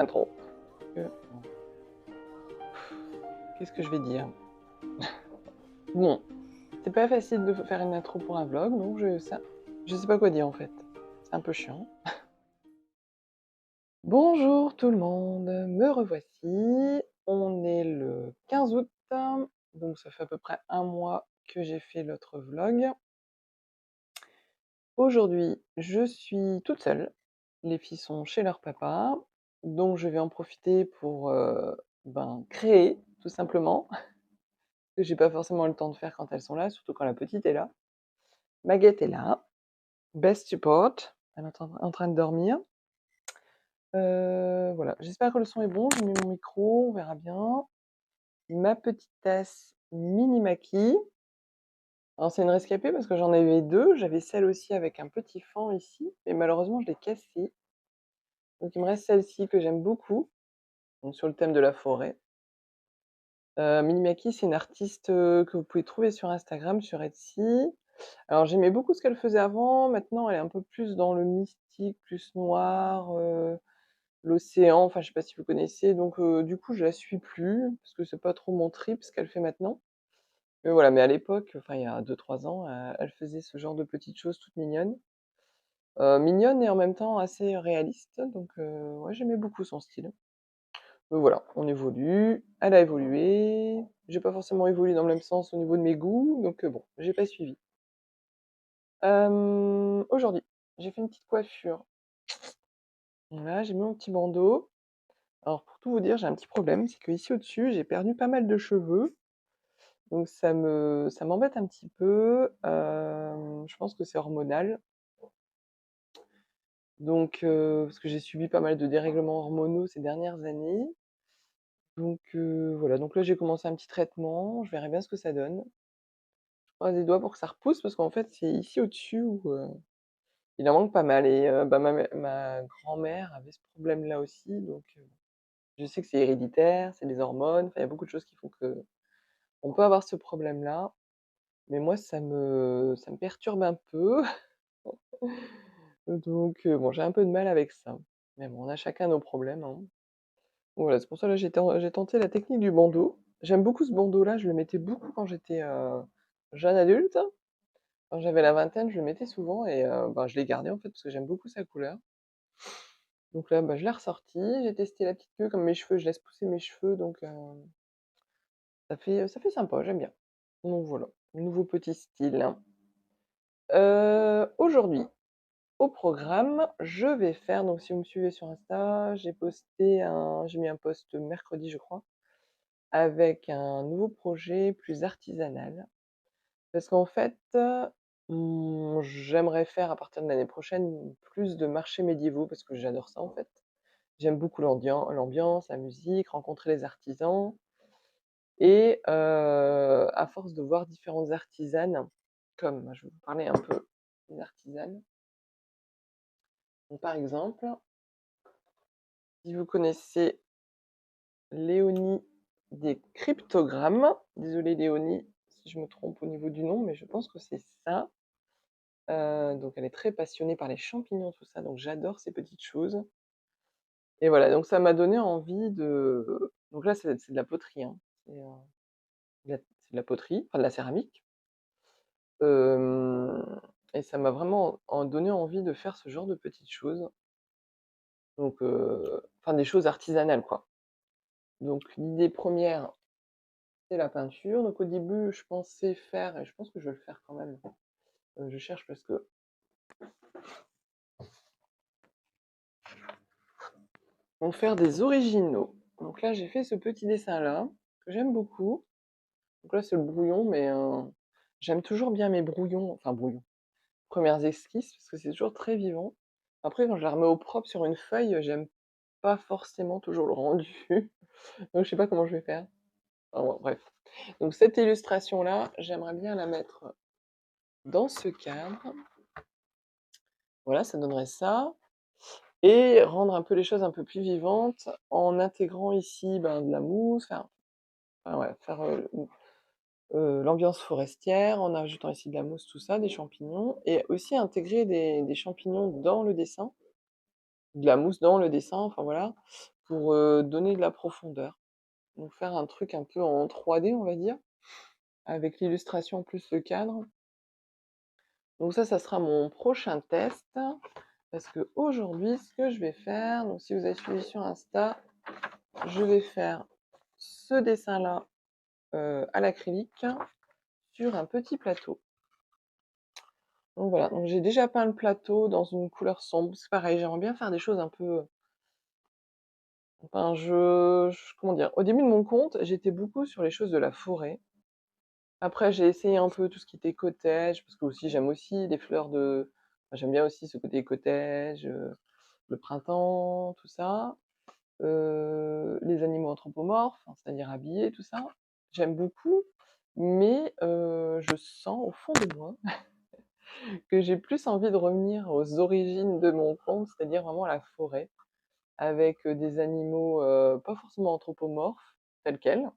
intro. Euh, Qu'est-ce que je vais dire? Bon, c'est pas facile de faire une intro pour un vlog, donc je sais pas quoi dire en fait. C'est un peu chiant. Bonjour tout le monde, me revoici. On est le 15 août, donc ça fait à peu près un mois que j'ai fait l'autre vlog. Aujourd'hui, je suis toute seule. Les filles sont chez leur papa, donc je vais en profiter pour créer, tout simplement, que j'ai pas forcément le temps de faire quand elles sont là, surtout quand la petite est là. Maguette est là, best support, elle est en train de dormir. Voilà, j'espère que le son est bon, j'ai mis mon micro, on verra bien. Ma petite tasse mini Maki. Alors c'est une rescapée parce que j'en avais deux, j'avais celle aussi avec un petit fond ici, mais malheureusement je l'ai cassée. Donc il me reste celle-ci que j'aime beaucoup, donc sur le thème de la forêt. Mini Maki, c'est une artiste que vous pouvez trouver sur Instagram, sur Etsy. Alors j'aimais beaucoup ce qu'elle faisait avant, maintenant elle est un peu plus dans le mystique, plus noir, l'océan, enfin je sais pas si vous connaissez, donc du coup je la suis plus, parce que c'est pas trop mon trip ce qu'elle fait maintenant. Mais voilà, mais à l'époque, enfin il y a 2-3 ans, elle faisait ce genre de petites choses toutes mignonnes. Mignonnes et en même temps assez réalistes, donc ouais j'aimais beaucoup son style. Voilà, on évolue, elle a évolué, j'ai pas forcément évolué dans le même sens au niveau de mes goûts, donc bon, j'ai pas suivi. Aujourd'hui, j'ai fait une petite coiffure. Voilà, j'ai mis mon petit bandeau. Alors pour tout vous dire, j'ai un petit problème, c'est qu'ici au-dessus, j'ai perdu pas mal de cheveux, donc ça m'embête un petit peu, je pense que c'est hormonal. Donc parce que j'ai subi pas mal de dérèglements hormonaux ces dernières années. Donc voilà, donc là j'ai commencé un petit traitement, je verrai bien ce que ça donne. Je croise les doigts pour que ça repousse parce qu'en fait, c'est ici au-dessus où, il en manque pas mal et ma grand-mère avait ce problème-là aussi, donc je sais que c'est héréditaire, c'est les hormones, enfin il y a beaucoup de choses qui font qu'on peut avoir ce problème-là, mais moi ça me perturbe un peu, donc bon, j'ai un peu de mal avec ça. Mais bon, on a chacun nos problèmes, hein. Voilà, c'est pour ça là j'ai tenté la technique du bandeau. J'aime beaucoup ce bandeau-là, je le mettais beaucoup quand j'étais, jeune adulte. Quand j'avais la vingtaine, je le mettais souvent et je l'ai gardé en fait parce que j'aime beaucoup sa couleur. Donc là, je l'ai ressorti, j'ai testé la petite queue, comme mes cheveux, je laisse pousser mes cheveux, donc ça fait sympa, j'aime bien. Donc voilà, nouveau petit style, hein. Aujourd'hui, au programme, je vais faire donc si vous me suivez sur Insta, j'ai mis un post mercredi, je crois, avec un nouveau projet plus artisanal. Parce qu'en fait, j'aimerais faire à partir de l'année prochaine plus de marchés médiévaux parce que j'adore ça en fait. J'aime beaucoup l'ambiance, la musique, rencontrer les artisans et à force de voir différentes artisanes, comme je vais vous parler un peu des artisanes. Donc, par exemple, si vous connaissez Léonie des cryptogrammes, désolée Léonie si je me trompe au niveau du nom, mais je pense que c'est ça. Donc elle est très passionnée par les champignons, tout ça, donc j'adore ces petites choses. Et voilà, donc ça m'a donné envie de donc là, c'est de la poterie, hein. C'est de la poterie, enfin de la céramique. Hem et ça m'a vraiment donné envie de faire ce genre de petites choses. Donc enfin des choses artisanales, quoi. Donc l'idée première, c'est la peinture. Donc au début, je pensais faire et je pense que je vais le faire quand même. Je cherche parce que vont faire des originaux. Donc là, j'ai fait ce petit dessin-là, que j'aime beaucoup. Donc là, c'est le brouillon, mais j'aime toujours bien mes brouillons, enfin brouillons, premières esquisses, parce que c'est toujours très vivant. Après, quand je la remets au propre sur une feuille, j'aime pas forcément toujours le rendu. Donc je sais pas comment je vais faire. Enfin, bon, bref. Donc cette illustration-là, j'aimerais bien la mettre dans ce cadre. Voilà, ça donnerait ça. Et rendre un peu les choses un peu plus vivantes en intégrant ici de la mousse, enfin ouais, faire l'ambiance forestière en ajoutant ici de la mousse, tout ça, des champignons et aussi intégrer des champignons dans le dessin. de la mousse dans le dessin, enfin voilà, pour, donner de la profondeur. Donc faire un truc un peu en 3D, on va dire, avec l'illustration plus le cadre. Donc ça sera mon prochain test, parce qu'aujourd'hui, ce que je vais faire, donc si vous avez suivi sur Insta, je vais faire ce dessin-là, à l'acrylique sur un petit plateau. Donc voilà, donc j'ai déjà peint le plateau dans une couleur sombre. C'est pareil, j'aimerais bien faire des choses un peu, enfin comment dire? Au début de mon compte, j'étais beaucoup sur les choses de la forêt. Après, j'ai essayé un peu tout ce qui était cottage, parce que aussi j'aime aussi les fleurs de enfin, j'aime bien aussi ce côté cottage, le printemps, tout ça. Les animaux anthropomorphes, hein, c'est-à-dire habillés, tout ça. J'aime beaucoup, mais je sens au fond de moi que j'ai plus envie de revenir aux origines de mon compte, c'est-à-dire vraiment la forêt, avec, des animaux, pas forcément anthropomorphes, tels quels,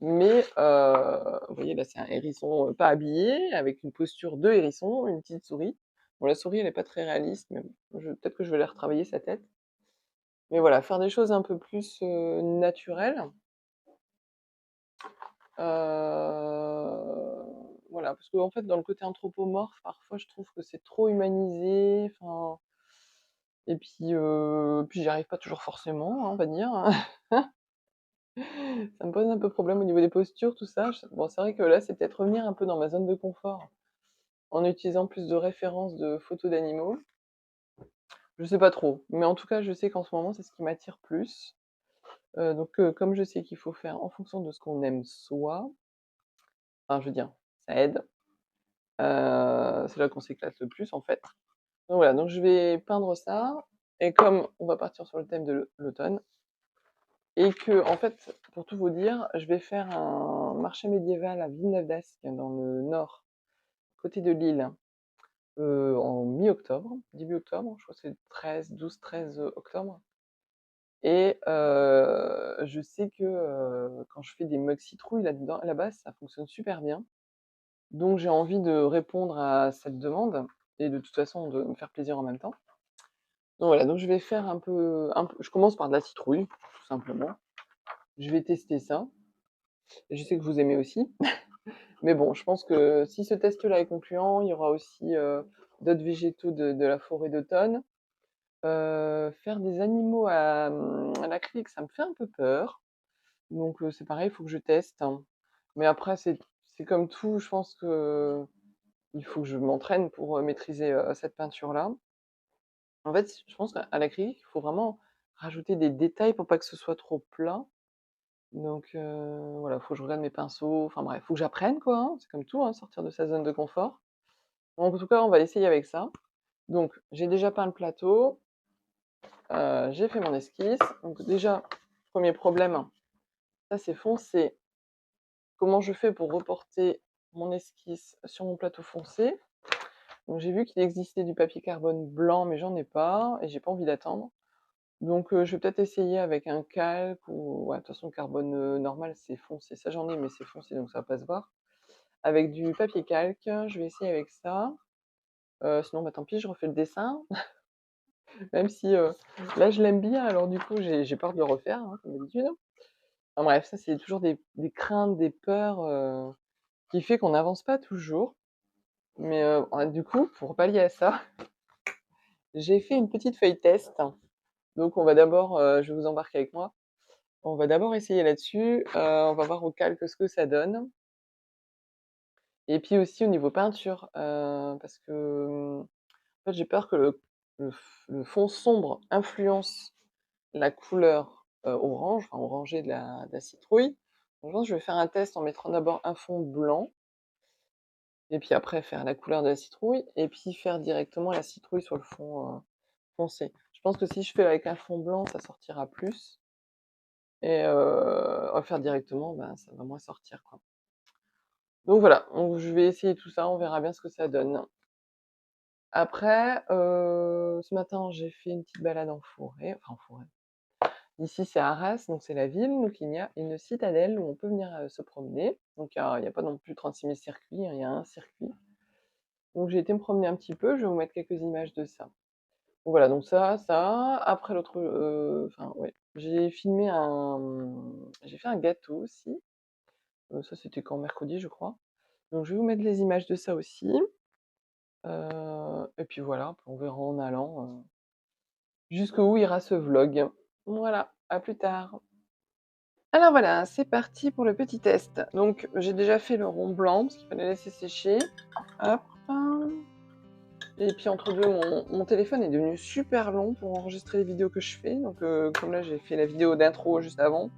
mais vous voyez là, c'est un hérisson, pas habillé, avec une posture de hérisson, une petite souris. Bon, la souris, elle est pas très réaliste, mais bon, peut-être que je vais la retravailler sa tête. Mais voilà, faire des choses un peu plus, naturelles. Voilà, parce qu'en fait, dans le côté anthropomorphe, parfois, je trouve que c'est trop humanisé, enfin et puis j'y arrive pas toujours forcément, hein, on va dire. Ça me pose un peu problème au niveau des postures, tout ça. Bon, c'est vrai que là, c'est peut-être revenir un peu dans ma zone de confort, en utilisant plus de références de photos d'animaux. Je sais pas trop, mais en tout cas, je sais qu'en ce moment, c'est ce qui m'attire plus. Donc comme je sais qu'il faut faire en fonction de ce qu'on aime soi, enfin, je veux dire, ça aide, c'est là qu'on s'éclate le plus, en fait. Donc voilà, donc je vais peindre ça et comme on va partir sur le thème de l'automne et que en fait, pour tout vous dire, je vais faire un marché médiéval à Villeneuve-d'Ascq, dans le nord, côté de Lille, en mi-octobre, début octobre, je crois que c'est le 12-13 octobre et je sais que, quand je fais des mugs citrouilles là-dedans là-bas, ça fonctionne super bien. Donc j'ai envie de répondre à cette demande et de toute façon de me faire plaisir en même temps. Donc voilà, donc je vais faire un peu je commence par de la citrouille, tout simplement. Je vais tester ça. Je sais que vous aimez aussi. Mais bon, je pense que si ce test-là est concluant, il y aura aussi, d'autres végétaux de la forêt d'automne. Faire des animaux à l'acrylique, ça me fait un peu peur. Donc c'est pareil, il faut que je teste, hein. Mais après c'est comme tout, je pense que il faut que je m'entraîne pour, maîtriser, cette peinture-là. En fait, je pense qu'à l'acrylique, il faut vraiment rajouter des détails pour pas que ce soit trop plat. Donc voilà, faut que je regarde mes pinceaux, enfin bref, faut que j'apprenne quoi, hein, c'est comme tout, hein, sortir de sa zone de confort. Donc en tout cas, on va essayer avec ça. Donc j'ai déjà peint le plateau, j'ai fait mon esquisse. Donc déjà, premier problème, ça c'est foncé. Comment je fais pour reporter mon esquisse sur mon plateau foncé? Donc j'ai vu qu'il existait du papier carbone blanc, mais j'en ai pas et j'ai pas envie d'attendre. Donc je vais peut-être essayer avec un calque ou ouais, de toute façon le carbone, normal c'est foncé, ça j'en ai, mais c'est foncé donc ça va pas se voir. Avec du papier calque, je vais essayer avec ça. Sinon, bah, tant pis, je refais le dessin, même si, là je l'aime bien, alors du coup j'ai peur de le refaire, hein, comme d'habitude. Enfin bref, ça c'est toujours des craintes, des peurs, qui fait qu'on n'avance pas toujours. Mais du coup, pour pallier à ça, j'ai fait une petite feuille test. Donc on va d'abord, je vais vous embarquer avec moi. On va d'abord essayer là-dessus, on va voir au calque ce que ça donne et puis aussi au niveau peinture, parce que, en fait, j'ai peur que le fond sombre influence la couleur, orange, enfin orangée de la citrouille. Donc je pense que je vais faire un test en mettant d'abord un fond blanc et puis après faire la couleur de la citrouille et puis faire directement la citrouille sur le fond, foncé. Je pense que si je fais avec un fond blanc, ça sortira plus et refaire directement, ben, ça va moins sortir, quoi. Donc voilà, donc je vais essayer tout ça, on verra bien ce que ça donne. Après, ce matin, j'ai fait une petite balade en forêt, enfin en forêt. Ici, c'est Arras, donc c'est la ville, donc il y a une citadelle où on peut venir, se promener. Donc il y a pas non plus 36 000 circuits, hein, il y a un circuit. Donc j'ai été me promener un petit peu, je vais vous mettre quelques images de ça. Voilà, donc ça. Après l'autre, enfin, ouais, j'ai filmé j'ai fait un gâteau aussi. Ça, c'était quand? Mercredi, je crois. Donc je vais vous mettre les images de ça aussi. Et puis voilà, après on verra en allant, jusqu'où ira ce vlog. Voilà, à plus tard. Alors voilà, c'est parti pour le petit test. Donc j'ai déjà fait le rond blanc parce qu'il fallait laisser sécher. Hop. Et puis entre deux, mon téléphone est devenu super long pour enregistrer les vidéos que je fais. Donc comme là j'ai fait la vidéo d'intro juste avant.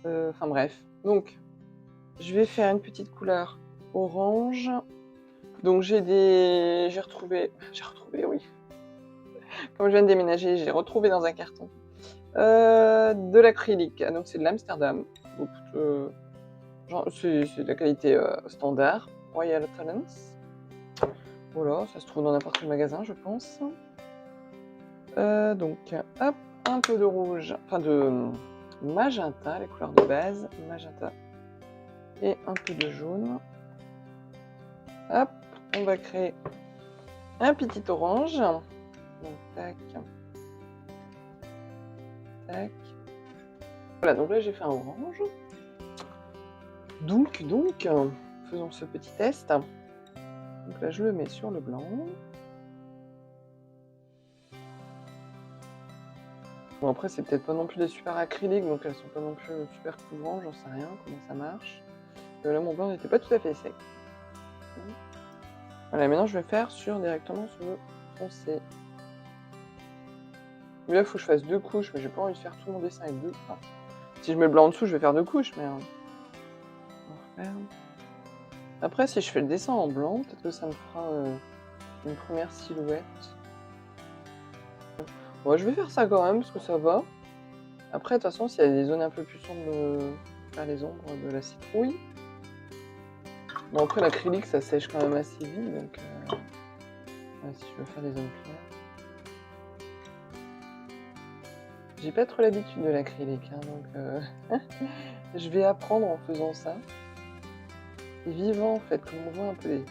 Enfin bref. Donc je vais faire une petite couleur orange. Donc j'ai retrouvé, oui. Comme je viens de déménager, j'ai retrouvé dans un carton de l'acrylique. Donc c'est de l'Amsterdam. Donc c'est de la qualité standard. Royal Talents. Voilà, ça se trouve dans n'importe quel magasin, je pense. Donc, hop, un peu de rouge, enfin de magenta, les couleurs de base, magenta, et un peu de jaune. Hop, on va créer un petit orange. Donc, tac, tac. Voilà, donc là j'ai fait un orange. Donc, faisons ce petit test. Donc là je le mets sur le blanc. Bon, après c'est peut-être pas non plus des super acryliques, donc elles sont pas non plus super couvrantes, j'en sais rien comment ça marche. Là mon blanc n'était pas tout à fait sec. Voilà, maintenant je vais faire directement sur le foncé. Mais là il faut que je fasse 2 couches, mais j'ai pas envie de faire tout mon dessin avec 2. Enfin, si je mets le blanc en dessous, je vais faire 2 couches, mais on va refaire. Après, si je fais le dessin en blanc, peut-être que ça me fera une première silhouette. Bon, je vais faire ça quand même, parce que ça va. Après, de toute façon, s'il y a des zones un peu plus sombres, faire les ombres de la citrouille. Bon, après, l'acrylique, ça sèche quand même assez vite, donc ouais, si je veux faire des zones claires. J'ai pas trop l'habitude de l'acrylique, hein, donc je vais apprendre en faisant ça. C'est vivant, en fait, comme on voit un peu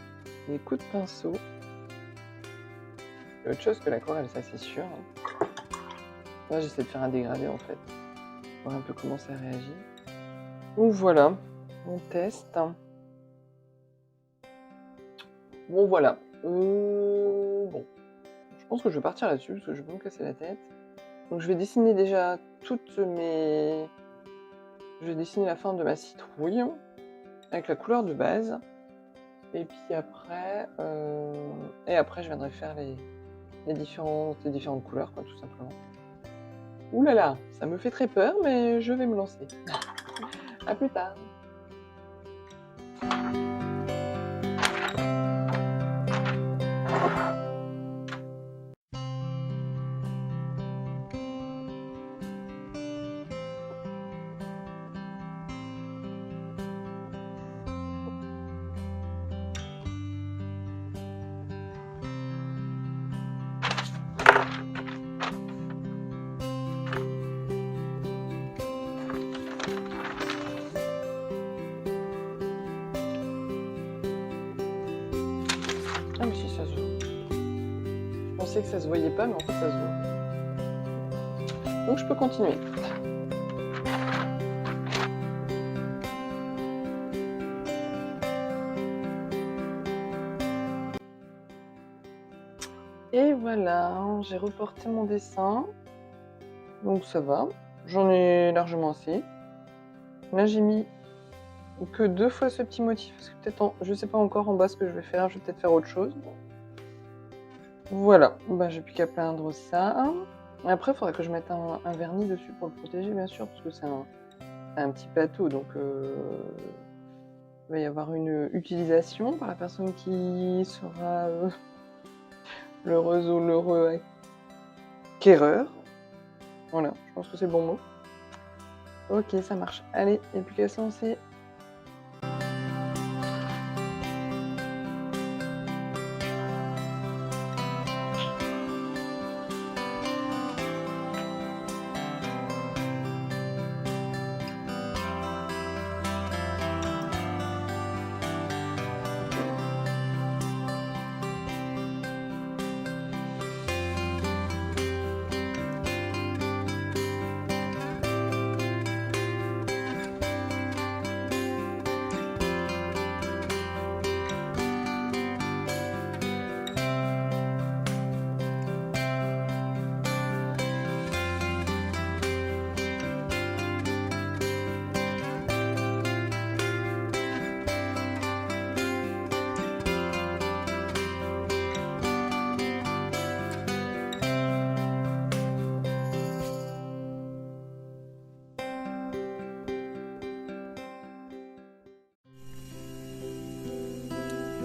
les coups de pinceau. C'est autre chose que l'aquarelle, ça c'est sûr. Là, j'essaie de faire un dégradé, en fait. Voir un peu comment ça réagit. Donc voilà, on teste. Bon voilà. Bon. Je pense que je vais partir là-dessus parce que je vais pas me casser la tête. Donc je vais dessiner déjà je vais dessiner la fin de ma citrouille avec la couleur de base. Et puis après, je viendrai faire les différentes couleurs, quoi, tout simplement. Ouh là là, ça me fait très peur, mais je vais me lancer. À plus tard. Ah mais si, ça se voit. Je pensais que ça se voyait pas, mais en fait ça se voit. Donc je peux continuer. Et voilà, j'ai reporté mon dessin. Donc ça va, j'en ai largement assez. Là j'ai mis que 2 fois ce petit motif, parce que peut-être je sais pas encore en bas ce que je vais faire, je vais peut-être faire autre chose. Voilà, bah j'ai plus qu'à peindre ça. Et après il faudra que je mette un vernis dessus pour le protéger bien sûr, parce que c'est un petit plateau, donc il va y avoir une utilisation par la personne qui sera l'heureuse ou l'heureux acquéreur. Voilà, je pense que c'est le bon mot. Ok, ça marche. Allez, il n'y a plus qu'à se lancer.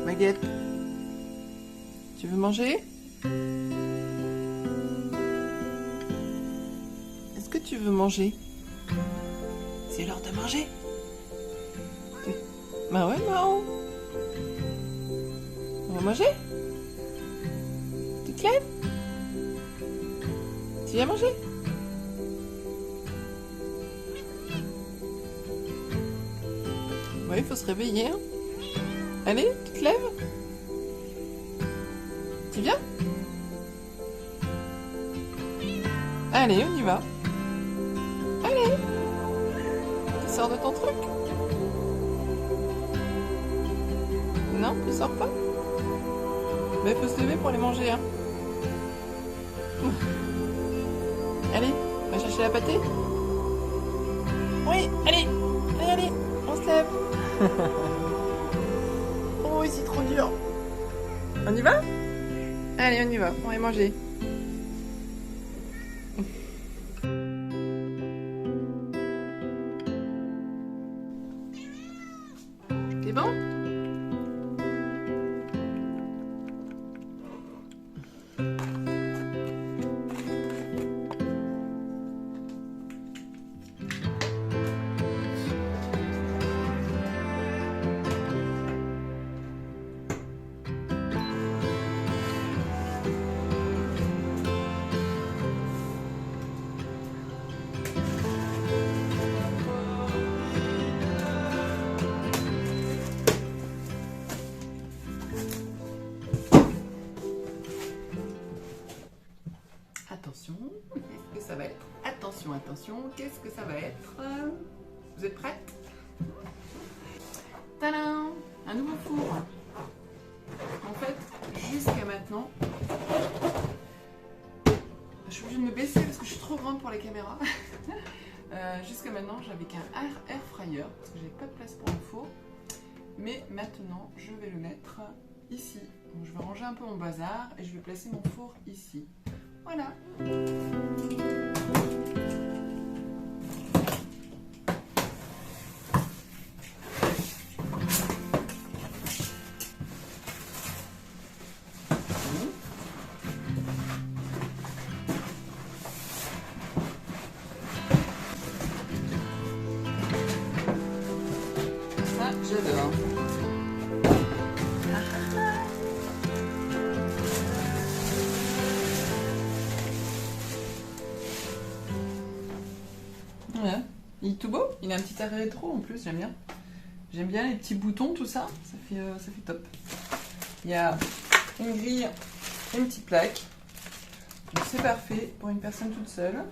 Baguette, tu veux manger? Est-ce que tu veux manger? C'est l'heure de manger. Bah ouais, Mao. On va manger? Tu te lèves? Tu viens manger? Ouais, il faut se réveiller. Hein. Allez, tu te lèves? Tu viens? Allez, on y va. Allez! Tu sors de ton truc? Non, tu sors pas? Mais il faut se lever pour aller manger, hein. Allez, on va chercher la pâtée? Oui, allez, allez, allez, on se lève. Oh, c'est trop dur. On y va? Allez, on y va, on va manger. C'est bon? Attention, qu'est-ce que ça va être? Attention, attention, qu'est-ce que ça va être? Vous êtes prêtes? Tadam! Un nouveau four. En fait, jusqu'à maintenant, je suis obligée de me baisser parce que je suis trop grande pour les caméras. Jusqu'à maintenant, j'avais qu'un air fryer parce que j'avais pas de place pour le four. Mais maintenant, je vais le mettre ici. Donc, je vais ranger un peu mon bazar et je vais placer mon four ici. Voilà. Ça, j'adore. Voilà. Il est tout beau, il a un petit air rétro en plus, j'aime bien. J'aime bien les petits boutons, tout ça, ça fait top. Il y a une grille et une petite plaque. Donc c'est parfait pour une personne toute seule.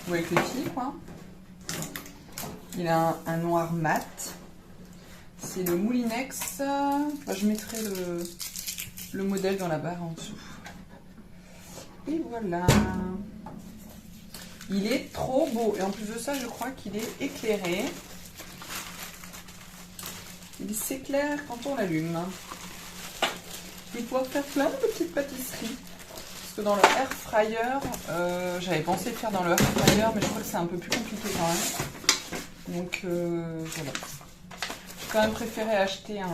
Ou avec les filles, quoi. Il a un noir mat. C'est le Moulinex. Enfin, je mettrai le modèle dans la barre en dessous. Et voilà. Il est trop beau. Et en plus de ça, je crois qu'il est éclairé. Il s'éclaire quand on l'allume. Il pourra faire plein de petites pâtisseries. Parce que dans le air fryer, j'avais pensé faire dans le air fryer, mais je crois que c'est un peu plus compliqué quand même. Donc voilà. J'ai quand même préféré acheter un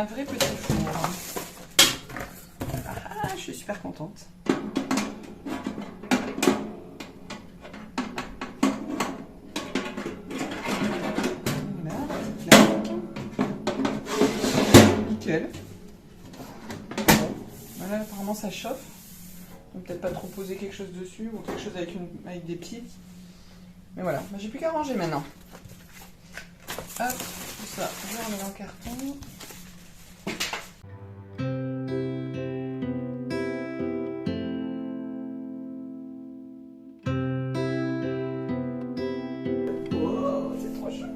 vrai petit four. Ah, je suis super contente. Nickel. Bon, voilà, apparemment ça chauffe. Donc peut-être pas trop poser quelque chose dessus ou quelque chose avec des pieds. Mais voilà, j'ai plus qu'à ranger maintenant. Hop, tout ça, je remets dans le carton. Oh, c'est trop chaud.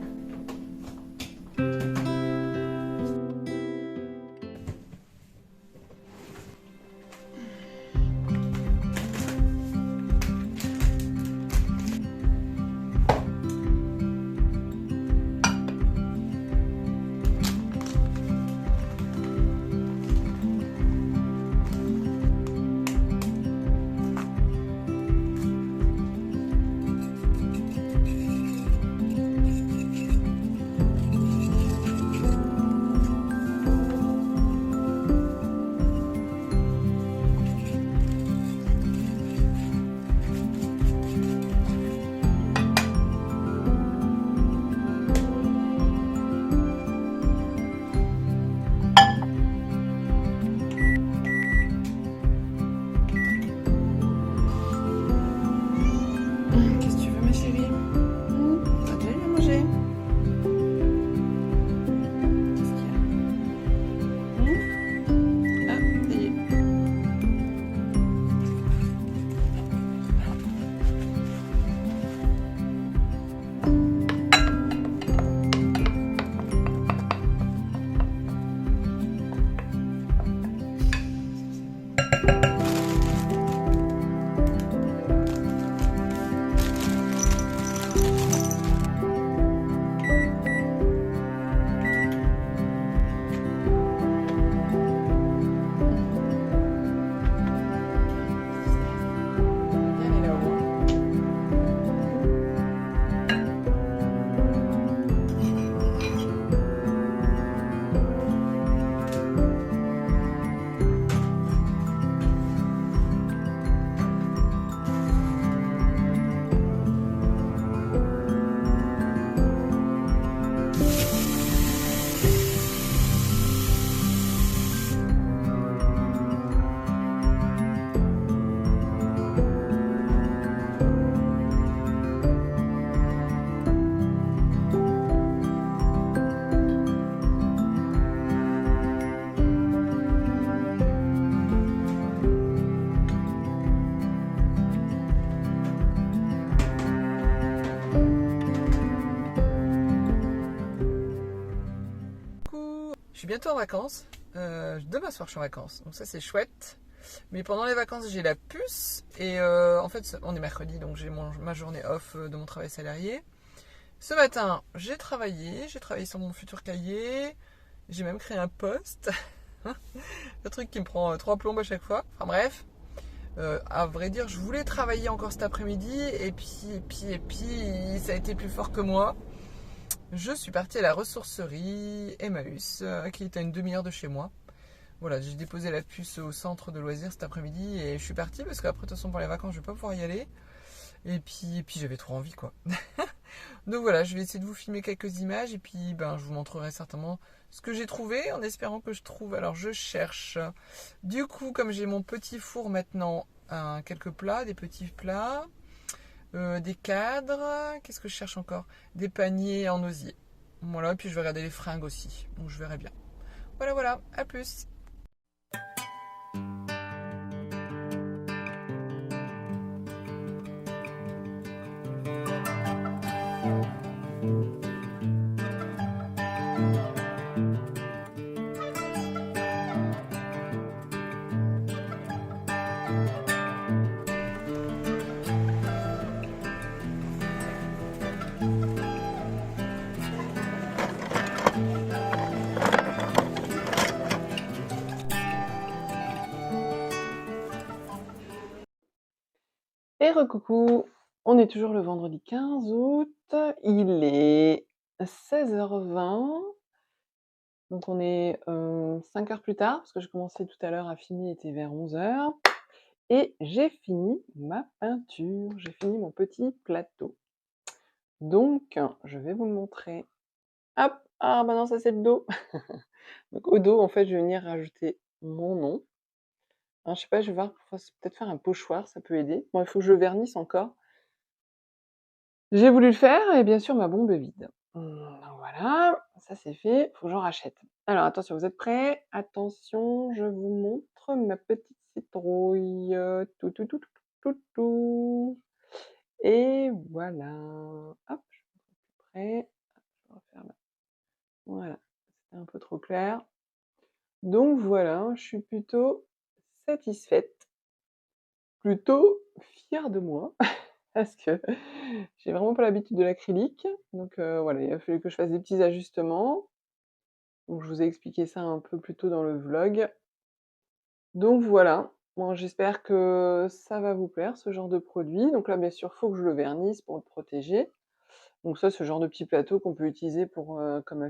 Je suis bientôt en vacances. Demain soir, je suis en vacances. Donc ça, c'est chouette. Mais pendant les vacances, j'ai la puce. Et en fait, on est mercredi, donc j'ai ma journée off de mon travail salarié. Ce matin, j'ai travaillé sur mon futur cahier. J'ai même créé un post. Le truc qui me prend 3 plombes à chaque fois. Enfin bref. À vrai dire, je voulais travailler encore cet après-midi. Et puis, ça a été plus fort que moi. Je suis partie à la ressourcerie Emmaüs, qui est à une demi-heure de chez moi. Voilà, j'ai déposé la puce au centre de loisirs cet après-midi et je suis partie parce qu'après, de toute façon, pour les vacances, je vais pas pouvoir y aller. Et puis j'avais trop envie, quoi. Donc voilà, je vais essayer de vous filmer quelques images et puis je vous montrerai certainement ce que j'ai trouvé en espérant que je trouve. Alors je cherche. Du coup, comme j'ai mon petit four maintenant, quelques plats, des petits plats, des cadres. Qu'est-ce que je cherche encore? Des paniers en osier. Voilà, et puis je vais regarder les fringues aussi. Donc je verrai bien. Voilà, voilà, à plus. Et recoucou, on est toujours le vendredi 15 août, il est 16h20, donc on est 5 heures plus tard, parce que j'ai commencé tout à l'heure à filmer, il était vers 11h, et j'ai fini ma peinture, j'ai fini mon petit plateau. Donc, je vais vous le montrer. Hop, ah bah non, ça c'est le dos. Donc au dos, en fait, je vais venir rajouter mon nom. Alors, je sais pas, je vais voir, peut-être faire un pochoir, ça peut aider. Bon, il faut que je le vernisse encore. J'ai voulu le faire et bien sûr ma bombe est vide. Donc voilà, ça c'est fait, faut que j'en rachète. Alors attention, vous êtes prêts? Attention, je vous montre ma petite citrouille. Tout, tout, tout, tout, tout, tout. Et voilà. Hop, je suis à peu près. Je vais refaire là. Voilà, c'était un peu trop clair. Donc voilà, je suis plutôt satisfaite, plutôt fière de moi. Parce que j'ai vraiment pas l'habitude de l'acrylique, donc voilà, il a fallu que je fasse des petits ajustements. Donc je vous ai expliqué ça un peu plus tôt dans le vlog. Donc voilà, bon j'espère que ça va vous plaire ce genre de produit. Donc là bien sûr, il faut que je le vernisse pour le protéger. Donc ça, ce genre de petit plateau qu'on peut utiliser pour, comme